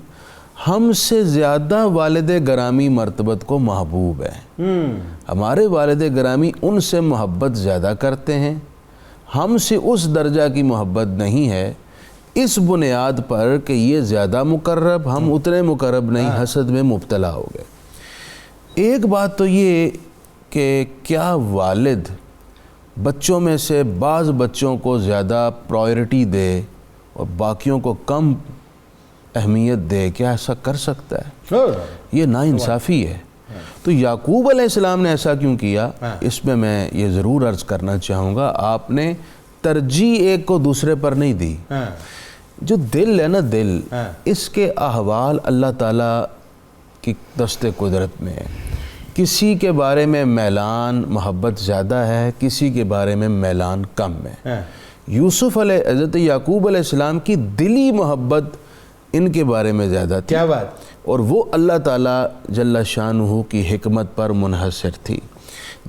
ہم سے زیادہ والد گرامی مرتبت کو محبوب ہیں. ہمارے والد گرامی ان سے محبت زیادہ کرتے ہیں، ہم سے اس درجہ کی محبت نہیں ہے. اس بنیاد پر کہ یہ زیادہ مقرب، ہم اتنے مقرب نہیں، حسد میں مبتلا ہو گئے. ایک بات تو یہ کہ کیا والد بچوں میں سے بعض بچوں کو زیادہ پرائرٹی دے اور باقیوں کو کم اہمیت دے؟ کیا ایسا کر سکتا ہے؟ یہ ناانصافی ہے. تو یعقوب علیہ السلام نے ایسا کیوں کیا؟ اس میں یہ ضرور عرض کرنا چاہوں گا، آپ نے ترجیح ایک کو دوسرے پر نہیں دی. جو دل ہے نا، دل، اس کے احوال اللہ تعالیٰ کی دست قدرت میں ہے. کسی کے بارے میں میلان محبت زیادہ ہے، کسی کے بارے میں میلان کم ہے. یوسف علیہ حضرت یعقوب علیہ السلام کی دلی محبت ان کے بارے میں زیادہ تھی. کیا بات. اور وہ اللہ تعالیٰ جل شانہ کی حکمت پر منحصر تھی.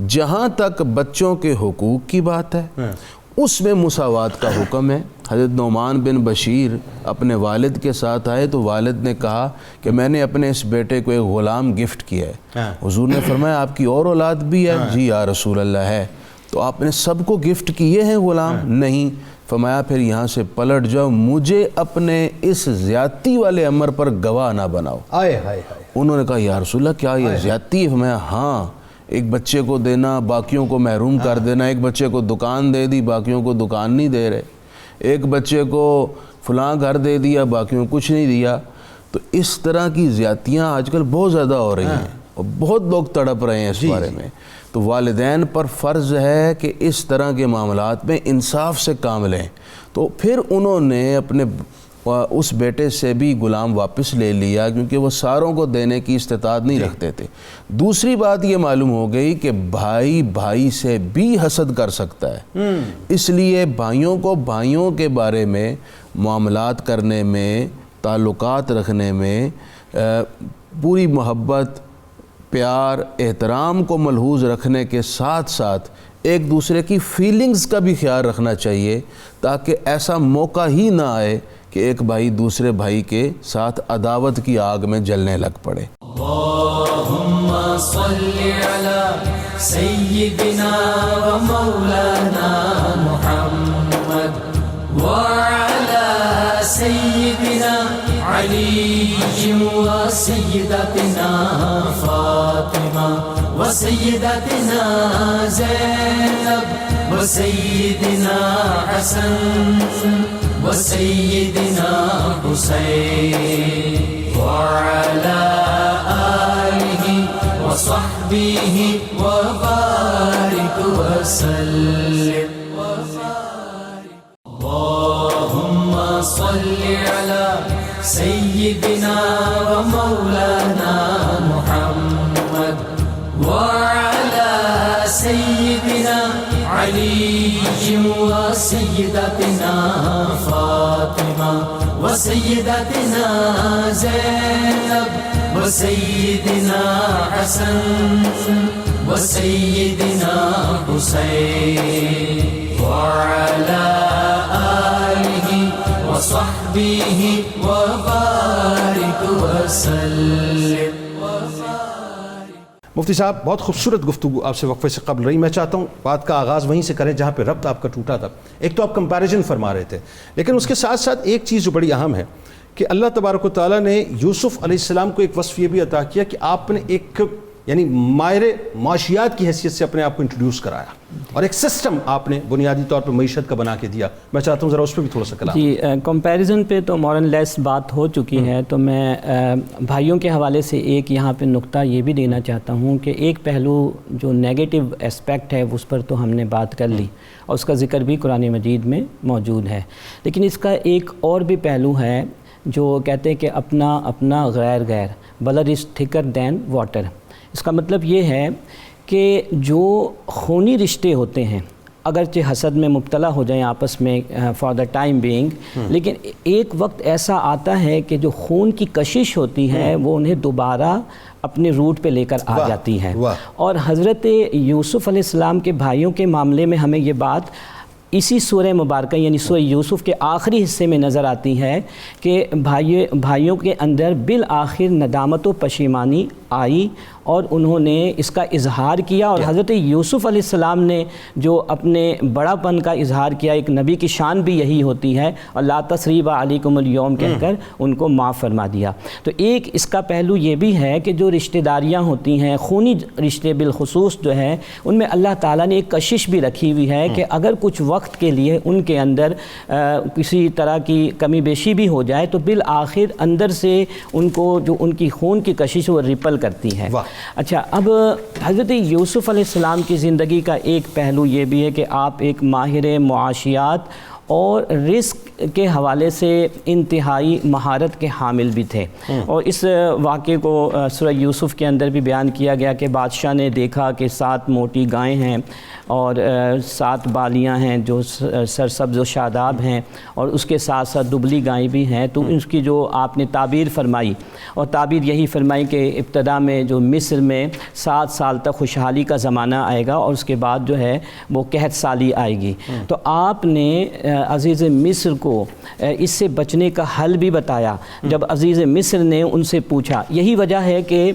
جہاں تک بچوں کے حقوق کی بات ہے اس میں مساوات کا حکم ہے. حضرت نعمان بن بشیر اپنے والد کے ساتھ آئے تو والد نے کہا کہ میں نے اپنے اس بیٹے کو ایک غلام گفٹ کیا ہے. حضور نے فرمایا آپ کی اور اولاد بھی ہے؟ جی یا رسول اللہ ہے. تو آپ نے سب کو گفٹ کیے ہیں غلام؟ نہیں. فرمایا پھر یہاں سے پلٹ جاؤ، مجھے اپنے اس زیادتی والے امر پر گواہ نہ بناؤ. انہوں نے کہا یا رسول اللہ کیا یہ زیادتی ہے؟ فرمایا ہاں، ایک بچے کو دینا باقیوں کو محروم کر دینا. ایک بچے کو دکان دے دی، باقیوں کو دکان نہیں دے رہے. ایک بچے کو فلاں گھر دے دیا، باقیوں کو کچھ نہیں دیا. تو اس طرح کی زیادتیاں آج کل بہت زیادہ ہو رہی ہیں. اور بہت لوگ تڑپ رہے ہیں اس بارے میں. تو والدین پر فرض ہے کہ اس طرح کے معاملات میں انصاف سے کام لیں. تو پھر انہوں نے اپنے اس بیٹے سے بھی غلام واپس لے لیا کیونکہ وہ ساروں کو دینے کی استطاعت نہیں رکھتے تھے. دوسری بات یہ معلوم ہو گئی کہ بھائی بھائی سے بھی حسد کر سکتا ہے. اس لیے بھائیوں کو بھائیوں کے بارے میں معاملات کرنے میں، تعلقات رکھنے میں پوری محبت، پیار، احترام کو ملحوظ رکھنے کے ساتھ ساتھ ایک دوسرے کی فیلنگز کا بھی خیال رکھنا چاہیے تاکہ ایسا موقع ہی نہ آئے کہ ایک بھائی دوسرے بھائی کے ساتھ عداوت کی آگ میں جلنے لگ پڑے. اللہم صلی علی سیدنا و مولانا محمد وعلی سیدنا علی و سیدتنا فاطمہ و سیدتنا زینب و سیدنا حسن و سیدنا حسین وعلی آلہ و صحبہ و بارک وسلم. اللہم صلی علی سیدنا و مولانا محمد وعلی سیدنا علی و سیدتنا فاطمہ و سیدتنا زینب و سیدنا حسن و سیدنا حسین وعلی آلہ و صحبہ و بارک وسلم. مفتی صاحب، بہت خوبصورت گفتگو آپ سے وقفے سے قبل رہی. میں چاہتا ہوں بات کا آغاز وہیں سے کریں جہاں پہ ربط آپ کا ٹوٹا تھا. ایک تو آپ کمپیریزن فرما رہے تھے، لیکن اس کے ساتھ ساتھ ایک چیز جو بڑی اہم ہے کہ اللہ تبارک و تعالیٰ نے یوسف علیہ السلام کو ایک وصف یہ بھی عطا کیا کہ آپ نے ایک یعنی ماہر معاشیات کی حیثیت سے اپنے آپ کو انٹروڈیوس کرایا اور ایک سسٹم آپ نے بنیادی طور پر معیشت کا بنا کے دیا. میں چاہتا ہوں ذرا اس پہ بھی تھوڑا سا کلام. جی، کمپیریزن پہ تو مور اینڈ لیس بات ہو چکی ہے، تو میں بھائیوں کے حوالے سے ایک یہاں پہ نقطہ یہ بھی دینا چاہتا ہوں کہ ایک پہلو جو نیگیٹو اسپیکٹ ہے اس پر تو ہم نے بات کر لی اور اس کا ذکر بھی قرآن مجید میں موجود ہے، لیکن اس کا ایک اور بھی پہلو ہے جو کہتے ہیں کہ اپنا اپنا غیر غیر، بلڈ از تھکر دین واٹر. اس کا مطلب یہ ہے کہ جو خونی رشتے ہوتے ہیں اگرچہ حسد میں مبتلا ہو جائیں آپس میں فار دا ٹائم بینگ، لیکن ایک وقت ایسا آتا ہے کہ جو خون کی کشش ہوتی ہے وہ انہیں دوبارہ اپنے روٹ پہ لے کر آ جاتی ہے. اور حضرت یوسف علیہ السلام کے بھائیوں کے معاملے میں ہمیں یہ بات اسی سورہ مبارکہ یعنی سورہ یوسف کے آخری حصے میں نظر آتی ہے کہ بھائیوں کے اندر بالآخر ندامت و پشیمانی آئی اور انہوں نے اس کا اظہار کیا. اور حضرت یوسف علیہ السلام نے جو اپنے بڑا پن کا اظہار کیا، ایک نبی کی شان بھی یہی ہوتی ہے، اور لا تثریب علیکم اليوم کہہ کر ان کو معاف فرما دیا. تو ایک اس کا پہلو یہ بھی ہے کہ جو رشتہ داریاں ہوتی ہیں، خونی رشتے بالخصوص جو ہیں، ان میں اللہ تعالیٰ نے ایک کشش بھی رکھی ہوئی ہے کہ اگر کچھ وقت کے لیے ان کے اندر کسی طرح کی کمی بیشی بھی ہو جائے تو بالآخر اندر سے ان کو جو ان کی خون کی کشش وہ ریپل کرتی ہے. اچھا، اب حضرت یوسف علیہ السلام کی زندگی کا ایک پہلو یہ بھی ہے کہ آپ ایک ماہر معاشیات اور رزق کے حوالے سے انتہائی مہارت کے حامل بھی تھے. اور اس واقعے کو سورہ یوسف کے اندر بھی بیان کیا گیا کہ بادشاہ نے دیکھا کہ 7 موٹی گائیں ہیں اور 7 بالیاں ہیں جو سرسبز و شاداب ہیں، اور اس کے ساتھ ساتھ دبلی گائیں بھی ہیں. تو اس کی جو آپ نے تعبیر فرمائی، اور تعبیر یہی فرمائی کہ ابتدا میں جو مصر میں 7 سال تک خوشحالی کا زمانہ آئے گا اور اس کے بعد جو ہے وہ قحط سالی آئے گی. تو آپ نے عزیز مصر کو اس سے بچنے کا حل بھی بتایا. جب عزیز مصر نے ان سے پوچھا، یہی وجہ ہے کہ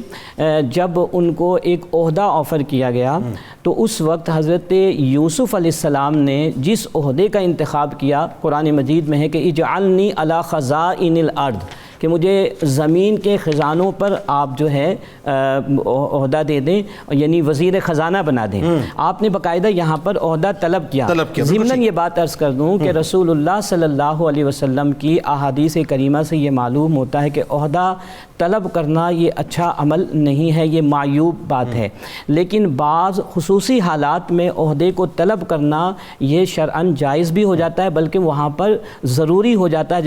جب ان کو ایک عہدہ آفر کیا گیا تو اس وقت حضرت یوسف علیہ السلام نے جس عہدے کا انتخاب کیا، قرآن مجید میں ہے کہ اجعلنی علی خزائن الارض، کہ مجھے زمین کے خزانوں پر آپ جو ہے عہدہ دے دیں، یعنی وزیر خزانہ بنا دیں. آپ نے باقاعدہ یہاں پر عہدہ طلب کیا. ضمناً یہ بات عرض کر دوں کہ رسول اللہ صلی اللہ علیہ وسلم کی احادیث کریمہ سے یہ معلوم ہوتا ہے کہ عہدہ طلب کرنا یہ اچھا عمل نہیں ہے، یہ معیوب بات ہے. لیکن بعض خصوصی حالات میں عہدے کو طلب کرنا یہ شرعاً جائز بھی ہو جاتا ہے، بلکہ وہاں پر ضروری ہو جاتا ہے،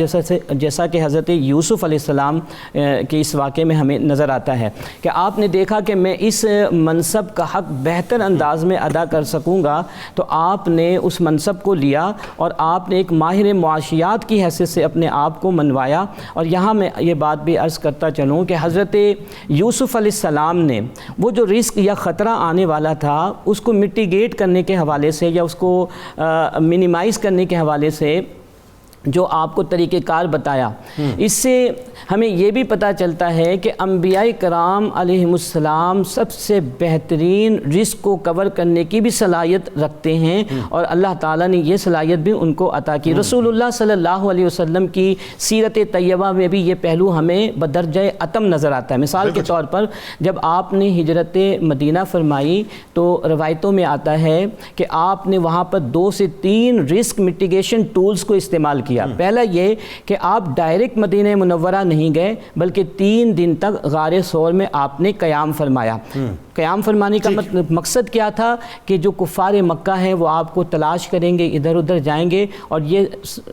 جیسا کہ حضرت یوسف علیہ السلام کے اس واقعے میں ہمیں نظر آتا ہے کہ آپ نے دیکھا کہ میں اس منصب کا حق بہتر انداز میں ادا کر سکوں گا، تو آپ نے اس منصب کو لیا اور آپ نے ایک ماہر معاشیات کی حیثیت سے اپنے آپ کو منوایا. اور یہاں میں یہ بات بھی عرض کرتا چلوں کہ حضرت یوسف علیہ السلام نے وہ جو رسک یا خطرہ آنے والا تھا اس کو مٹیگیٹ کرنے کے حوالے سے یا اس کو منیمائز کرنے کے حوالے سے جو آپ کو طریقہ کار بتایا، اس سے ہمیں یہ بھی پتہ چلتا ہے کہ انبیاء کرام علیہم السلام سب سے بہترین رزق کو کور کرنے کی بھی صلاحیت رکھتے ہیں، اور اللہ تعالیٰ نے یہ صلاحیت بھی ان کو عطا کی. رسول اللہ صلی اللہ علیہ وسلم کی سیرت طیبہ میں بھی یہ پہلو ہمیں بدرجہ اتم نظر آتا ہے. مثال کے طور پر جب آپ نے ہجرت مدینہ فرمائی تو روایتوں میں آتا ہے کہ آپ نے وہاں پر 2 سے 3 رسک مٹیگیشن ٹولز کو استعمال کیا. پہلا یہ کہ آپ ڈائریکٹ مدینہ منورہ نہیں گئے، بلکہ 3 دن تک غار ثور میں آپ نے قیام فرمایا. قیام فرمانے کا مقصد کیا تھا کہ جو کفار مکہ ہیں وہ آپ کو تلاش کریں گے، ادھر ادھر جائیں گے، اور یہ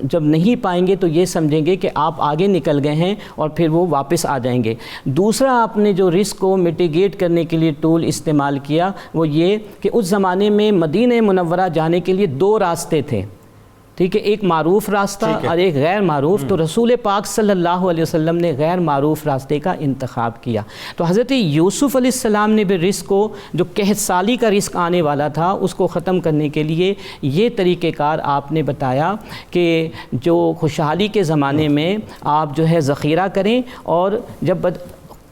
جب نہیں پائیں گے تو یہ سمجھیں گے کہ آپ آگے نکل گئے ہیں اور پھر وہ واپس آ جائیں گے. دوسرا آپ نے جو رسک کو میٹیگیٹ کرنے کے لیے ٹول استعمال کیا وہ یہ کہ اس زمانے میں مدینہ منورہ جانے کے لیے 2 راستے تھے، ٹھیک ہے، ایک معروف راستہ اور ایک غیر معروف. تو رسول پاک صلی اللہ علیہ وسلم نے غیر معروف راستے کا انتخاب کیا. تو حضرت یوسف علیہ السلام نے بھی رزق کو، جو قحط سالی کا رزق آنے والا تھا، اس کو ختم کرنے کے لیے یہ طریقہ کار آپ نے بتایا کہ جو خوشحالی کے زمانے میں آپ جو ہے ذخیرہ کریں، اور جب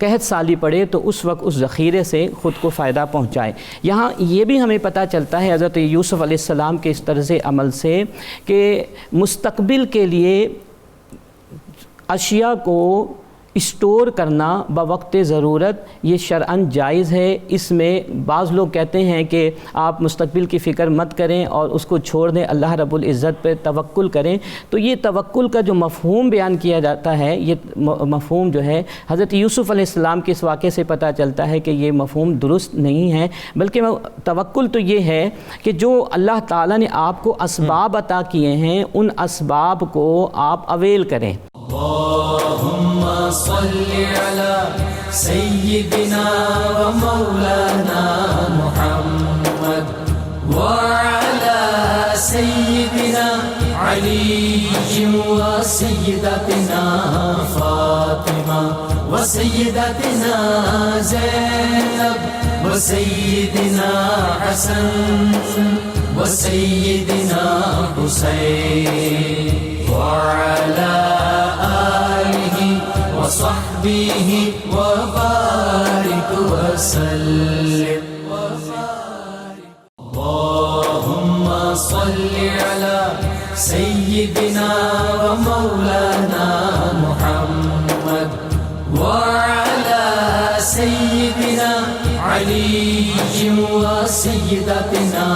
قحط سالی پڑے تو اس وقت اس ذخیرے سے خود کو فائدہ پہنچائے. یہاں یہ بھی ہمیں پتہ چلتا ہے حضرت یوسف علیہ السلام کے اس طرز عمل سے کہ مستقبل کے لیے اشیاء کو اسٹور کرنا بوقت ضرورت یہ شرعاً جائز ہے. اس میں بعض لوگ کہتے ہیں کہ آپ مستقبل کی فکر مت کریں اور اس کو چھوڑ دیں، اللہ رب العزت پہ توکل کریں. تو یہ توکل کا جو مفہوم بیان کیا جاتا ہے، یہ مفہوم جو ہے حضرت یوسف علیہ السلام کے اس واقعے سے پتہ چلتا ہے کہ یہ مفہوم درست نہیں ہے، بلکہ توکل تو یہ ہے کہ جو اللہ تعالیٰ نے آپ کو اسباب عطا کیے ہیں ان اسباب کو آپ اویل کریں. اللهم صل على سيدنا ومولانا محمد وعلى سيدنا علي وسيدتنا فاطمة وسيدتنا زينب وسيدنا حسن وسيدنا حسين وعلى آله وصحبه وبارك وسلم. اللهم صل على سيدنا ومولانا محمد وعلى سيدنا علي وسيدتنا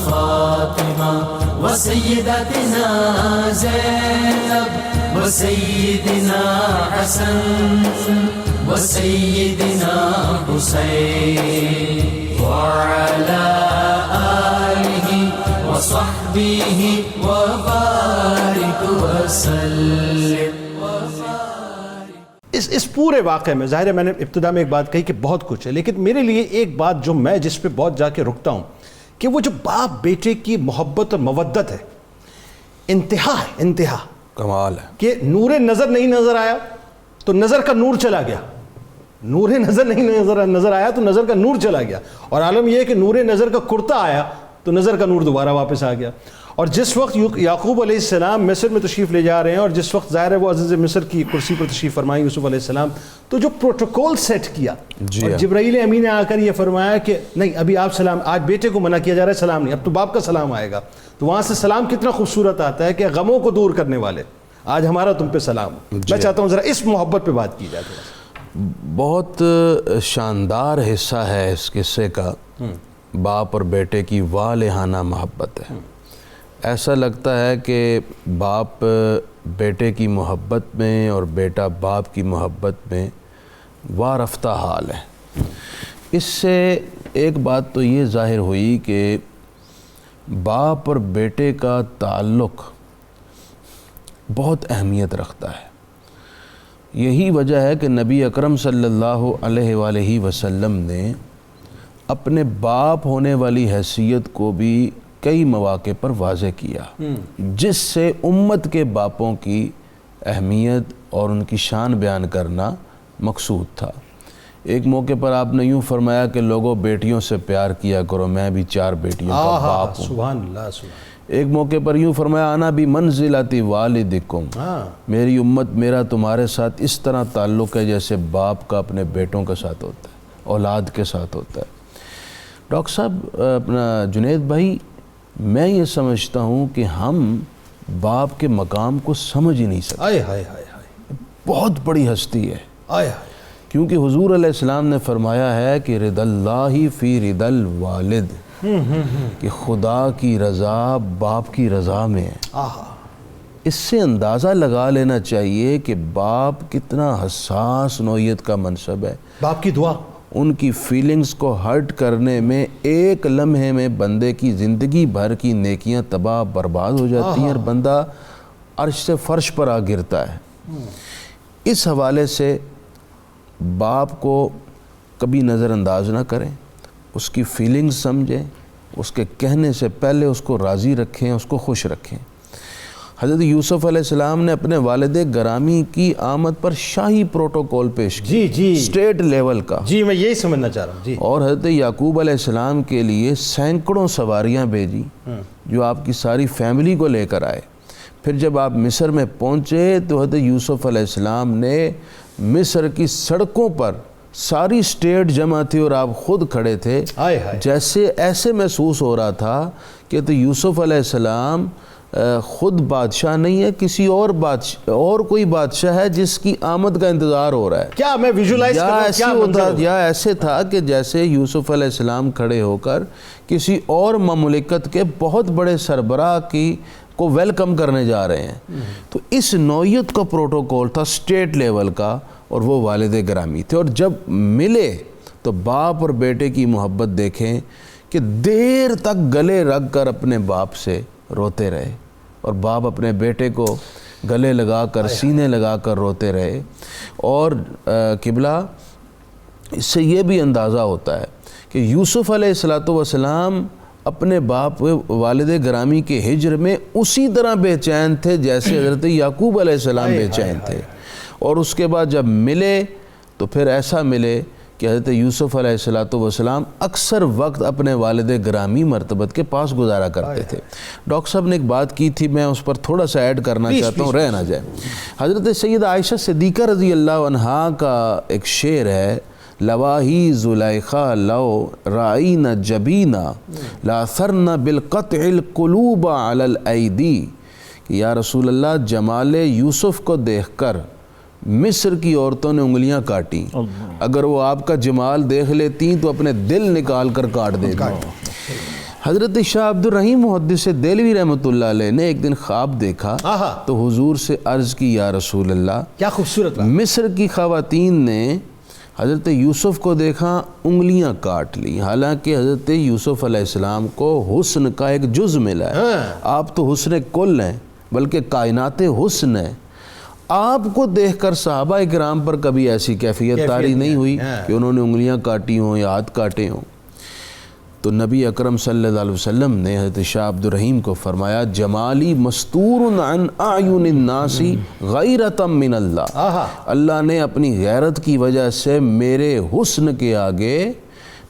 فاطمة وسيدتنا زينب وسيدنا حسن وسيدنا حسين وعلى آله وصحبه وبارك وسلم. اس پورے واقعے میں ظاہر ہے میں نے ابتدا میں ایک بات کہی کہ بہت کچھ ہے، لیکن میرے لیے ایک بات جو میں جس پہ بہت جا کے رکتا ہوں کہ وہ جو باپ بیٹے کی محبت اور مودت ہے، انتہا ہے، انتہا کمال ہے کہ نور نظر نہیں نظر آیا تو نظر کا نور چلا گیا، نور نظر نہیں نظر آیا تو نظر کا نور چلا گیا، اور عالم یہ ہے کہ نور نظر کا کرتا آیا تو نظر کا نور دوبارہ واپس آ گیا. اور جس وقت یعقوب علیہ السلام مصر میں تشریف لے جا رہے ہیں، اور جس وقت ظاہر ہے وہ عزیز مصر کی کرسی پر تشریف فرمائیں یوسف علیہ السلام، تو جو پروٹوکول سیٹ کیا اور جبرائیل امین نے آ کر یہ فرمایا کہ نہیں ابھی آپ سلام، آج بیٹے کو منع کیا جا رہا ہے سلام نہیں، اب تو باپ کا سلام آئے گا. تو وہاں سے سلام کتنا خوبصورت آتا ہے کہ غموں کو دور کرنے والے، آج ہمارا تم پہ سلام ہو۔ میں چاہتا ہوں ذرا اس محبت پہ بات کی جائے تھوڑا سا۔ بہت شاندار حصہ ہے اس قصے کا، باپ اور بیٹے کی والہانہ محبت ہے۔ ایسا لگتا ہے کہ باپ بیٹے کی محبت میں اور بیٹا باپ کی محبت میں وارفتہ حال ہے۔ اس سے ایک بات تو یہ ظاہر ہوئی کہ باپ اور بیٹے کا تعلق بہت اہمیت رکھتا ہے۔ یہی وجہ ہے کہ نبی اکرم صلی اللہ علیہ وآلہ وسلم نے اپنے باپ ہونے والی حیثیت کو بھی کئی مواقع پر واضح کیا، جس سے امت کے باپوں کی اہمیت اور ان کی شان بیان کرنا مقصود تھا۔ ایک موقع پر آپ نے یوں فرمایا کہ لوگوں بیٹیوں سے پیار کیا کرو، میں بھی 4 بیٹیوں کا باپ ہوں۔ سبحان اللہ، سبحان۔ ایک موقع پر یوں فرمایا انا بھی منزلتی والدکم، میری امت میرا تمہارے ساتھ اس طرح تعلق ہے جیسے باپ کا اپنے بیٹوں کے ساتھ ہوتا ہے، اولاد کے ساتھ ہوتا ہے۔ ڈاکٹر صاحب، اپنا جنید بھائی، میں یہ سمجھتا ہوں کہ ہم باپ کے مقام کو سمجھ ہی نہیں سکتے۔ آئے ہائے ہائے ہائے، بہت بڑی ہستی ہے، آئے ہائے، کیونکہ حضور علیہ السلام نے فرمایا ہے کہ رضا اللہ فی رضا الوالد، کہ خدا کی رضا باپ کی رضا میں ہے۔ اس سے اندازہ لگا لینا چاہیے کہ باپ کتنا حساس نوعیت کا منصب ہے۔ باپ کی دعا، ان کی فیلنگز کو ہرٹ کرنے میں ایک لمحے میں بندے کی زندگی بھر کی نیکیاں تباہ برباد ہو جاتی ہیں اور بندہ عرش سے فرش پر آ گرتا ہے۔ اس حوالے سے باپ کو کبھی نظر انداز نہ کریں، اس کی فیلنگز سمجھیں، اس کے کہنے سے پہلے اس کو راضی رکھیں، اس کو خوش رکھیں۔ حضرت یوسف علیہ السلام نے اپنے والد گرامی کی آمد پر شاہی پروٹوکول پیش کیا، جی اسٹیٹ لیول کا۔ جی میں یہی سمجھنا چاہ رہا ہوں جی۔ اور حضرت یعقوب علیہ السلام کے لیے سینکڑوں سواریاں بھیجی جو آپ کی ساری فیملی کو لے کر آئے۔ پھر جب آپ مصر میں پہنچے تو حضرت یوسف علیہ السلام نے مصر کی سڑکوں پر ساری اسٹیٹ جمع تھی اور آپ خود کھڑے تھے، جیسے ایسے محسوس ہو رہا تھا کہ تو یوسف علیہ السلام خود بادشاہ نہیں ہے، کسی اور بادشاہ اور کوئی بادشاہ ہے جس کی آمد کا انتظار ہو رہا ہے۔ کیا میں ویژولائز کر رہا ہوں، کیا منظر ہو؟ یا ایسے تھا کہ جیسے یوسف علیہ السلام کھڑے ہو کر کسی اور مملکت کے بہت بڑے سربراہ کی کو ویلکم کرنے جا رہے ہیں۔ تو اس نوعیت کا پروٹوکول تھا اسٹیٹ لیول کا، اور وہ والد گرامی تھے۔ اور جب ملے تو باپ اور بیٹے کی محبت دیکھیں کہ دیر تک گلے رکھ کر اپنے باپ سے روتے رہے، اور باپ اپنے بیٹے کو گلے لگا کر سینے لگا کر روتے رہے۔ اور قبلہ، اس سے یہ بھی اندازہ ہوتا ہے کہ یوسف علیہ السلام اپنے باپ والد گرامی کے ہجر میں اسی طرح بے چین تھے جیسے حضرت یعقوب علیہ السلام بے چین تھے۔ اور اس کے بعد جب ملے تو پھر ایسا ملے کہ حضرت یوسف علیہ السلام اکثر وقت اپنے والد گرامی مرتبت کے پاس گزارا کرتے تھے۔ ڈاکٹر صاحب نے ایک بات کی تھی، میں اس پر تھوڑا سا ایڈ کرنا چاہتا ہوں، رہ نہ جائے۔ حضرت سیدہ عائشہ صدیقہ رضی اللہ عنہا کا ایک شعر ہے، لواہی زلیخا لو رائین جبینا لاثرن بالقطع القلوب علی الایدی، کہ یا رسول اللہ، جمال یوسف کو دیکھ کر مصر کی عورتوں نے انگلیاں کاٹی، اگر وہ آپ کا جمال دیکھ لیتی تو اپنے دل نکال کر کاٹ دیتی۔ حضرت شاہ عبد الرحیم محدث دہلوی رحمۃ اللہ علیہ نے ایک دن خواب دیکھا تو حضور سے عرض کی، یا رسول اللہ، کیا خوبصورت مصر کی خواتین نے حضرت یوسف کو دیکھا، انگلیاں کاٹ لی، حالانکہ حضرت یوسف علیہ السلام کو حسن کا ایک جز ملا ہے۔ آپ تو حسن کل ہیں، بلکہ کائنات حسن ہے۔ آپ کو دیکھ کر صحابہ اکرام پر کبھی ایسی کیفیت طاری نہیں ہوئی کہ انہوں نے انگلیاں کاٹی ہوں یا ہاتھ کاٹے ہوں۔ تو نبی اکرم صلی اللہ علیہ وسلم نے حضرت شاہ عبد الرحیم کو فرمایا، جمالی مستور عن اعین الناس غیرۃ من اللہ، اللہ نے اپنی غیرت کی وجہ سے میرے حسن کے آگے،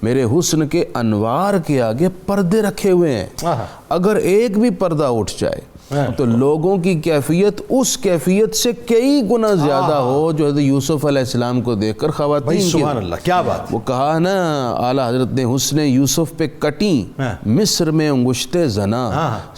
میرے حسن کے انوار کے آگے پردے رکھے ہوئے ہیں، اگر ایک بھی پردہ اٹھ جائے تو لوگوں کی کیفیت اس کیفیت سے کئی گنا زیادہ ہو جو حضرت یوسف علیہ السلام کو دیکھ کر خواتین کی، سبحان اللہ، کیا بات. وہ کہا نا اعلیٰ حضرت نے حسن یوسف پہ کٹیں مصر میں انگشتے زنا،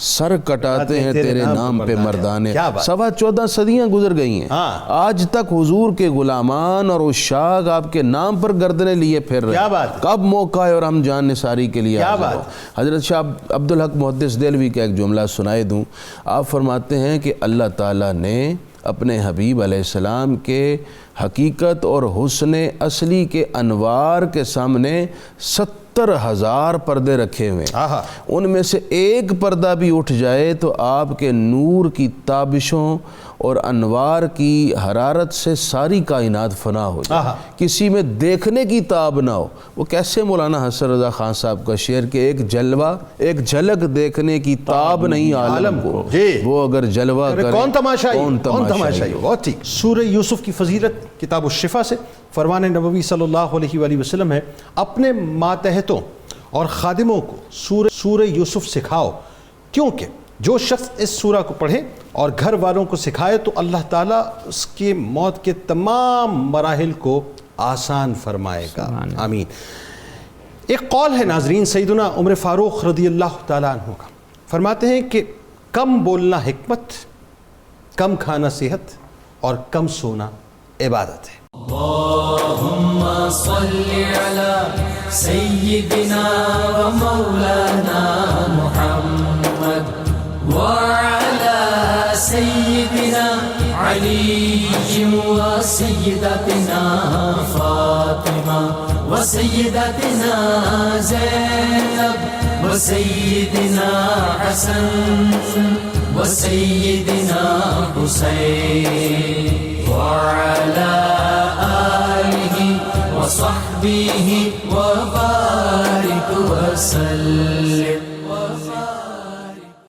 سر کٹاتے ہیں تیرے نام پہ مردانے. 14.25 صدیاں گزر گئی ہیں، آج تک حضور کے غلامان اور عشاق آپ کے نام پر گردنیں لیے پھر رہے ہیں. کب موقع ہے اور ہم جان نثاری کے لیے حاضر ہو. حضرت شاہ عبدالحق محدث دہلوی کا ایک جملہ سنائے دوں. آپ فرماتے ہیں کہ اللہ تعالیٰ نے اپنے حبیب علیہ السلام کے حقیقت اور حسن اصلی کے انوار کے سامنے 70,000 پردے رکھے ہوئے ہیں. ان میں سے ایک پردہ بھی اٹھ جائے تو آپ کے نور کی تابشوں اور انوار کی حرارت سے ساری کائنات فنا ہو جائے، کسی میں دیکھنے کی تاب نہ ہو. وہ کیسے مولانا حسن رضا خان صاحب کا شعر کہ ایک جلوہ ایک جھلک دیکھنے کی تاب نہیں عالم کو، وہ اگر جلوہ کرے کون تماشائی. بہت ٹھیک. سورہ یوسف کی فضیلت کتاب الشفا سے فرمان نبوی صلی اللہ علیہ وآلہ وسلم ہے، اپنے ماتحتوں اور خادموں کو سورہ یوسف سکھاؤ، کیونکہ جو شخص اس سورہ کو پڑھے اور گھر والوں کو سکھائے تو اللہ تعالیٰ اس کے موت کے تمام مراحل کو آسان فرمائے گا. آمین. ایک قول ہے ناظرین سیدنا عمر فاروق رضی اللہ تعالیٰ عنہ کا، فرماتے ہیں کہ کم بولنا حکمت، کم کھانا صحت اور کم سونا عبادت ہے. اللہم صلی علی سیدنا و مولانا محمد وعلى سيدنا علي وسيدتنا فاطمة وسيدتنا زينب وسيدنا حسن وسيدنا حسين وعلى آله وصحبه وبارك وسلم.